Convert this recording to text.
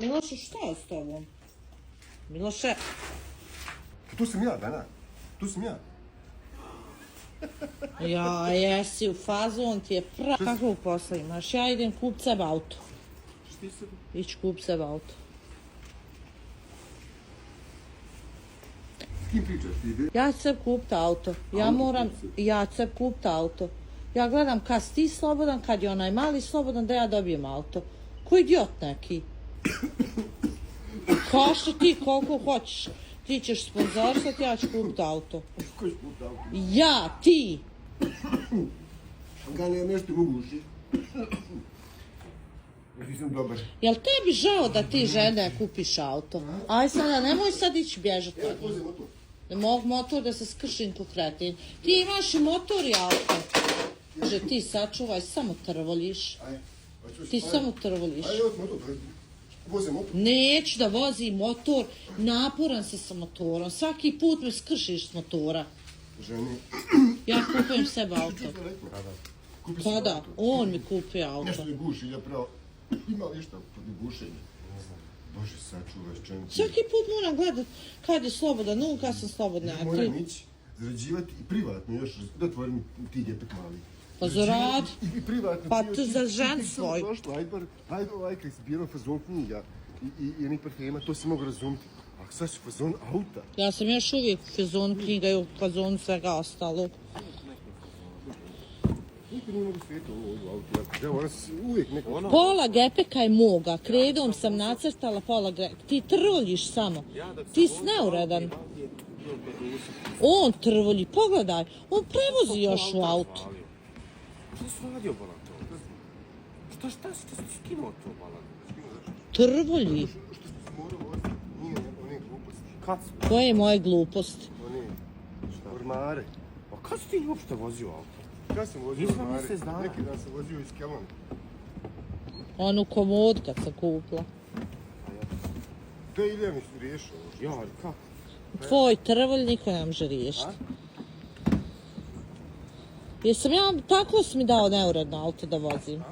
Miloše, šta je s tobom? Miloše. Tu sam ja, Dana. Tu sam ja. Ja, jesi u fazu, on ti je prav. Kakvog posla imaš? Ja idem kup sebe auto. Što ti sebi? Ići kup sebe auto. S kim pričaš ti? Ja ću sebi kupiti auto. Ja ću sebi kupiti auto. Ja gledam kad si ti slobodan, kad je onaj mali slobodan, da ja dobijem auto. Ko idiot neki? Kaži ti koliko hoćeš. Ti ćeš sponzorsati, ja ću kupiti auto. Ko ćeš kupiti auto? Ja, ti! Ga ne nešto mogu uši. Ti sam dobar. Jel tebi žao da ti žene kupiš auto? Aj sada, nemoj sad ići bježati. Ja vozim motor. Ne mogu motor da se skršim ko kretin. Ti imaš i motor i auto. Kaže, ti sačuvaj, samo trvoljiš. Ti samo trvoljiš. Ajde, motor. Vozim motor. Neću da vozim motor, naporan si sa motorom. Svaki put me skršiš s motora. Ženi. Ja kupujem sebe auto. Kupi Kada? On mi kupi auto. Nešto mi guši, ja pravo. Ima li šta protiv gušenja? Bože, sačuvaj ščenicu. Svaki put moram gledat kad je slobodan, kad sam slobodna. Ja moram ići, zarađivati i privatno još, da tvori mi ti djetak mali. Pa zarad. I privatno. Pa tu za žen svoj. Ajde ovaj kak si bilo fazon knjiga i onih parfema, to se mogu razumiti. A sad si fazon auta. Ja sam još uvijek u fazonu knjiga i u fazonu svega ostalo. Nikad nije mogu svijetu ovo auto. Ja moram se uvijek neko... Pola gepeka je moga, kredom sam nacrtala pola gepeka. Ti trvoljiš samo. Ti si neuredan. On trvolji, pogledaj. On prevozi još u auto. Što si radio bolan to? Šta si skinuo to bolan? Trvolji. Što si morao voziti? Nije one gluposti. Kad si? Koje je moje gluposti? One ormare. Pa kad si ti uopšte vozio auto? Kad sam vozio Nisam ormare? mjesec dana. Neki dan sam vozio iz Kelana. Onu komodu kad sam kupila. Da Ilija mi su riješio ovo. Ja, ali kako? Tvoj trvolj niko ne može riješiti. Jesam ja, tako si mi dao neuredno auto da vozim.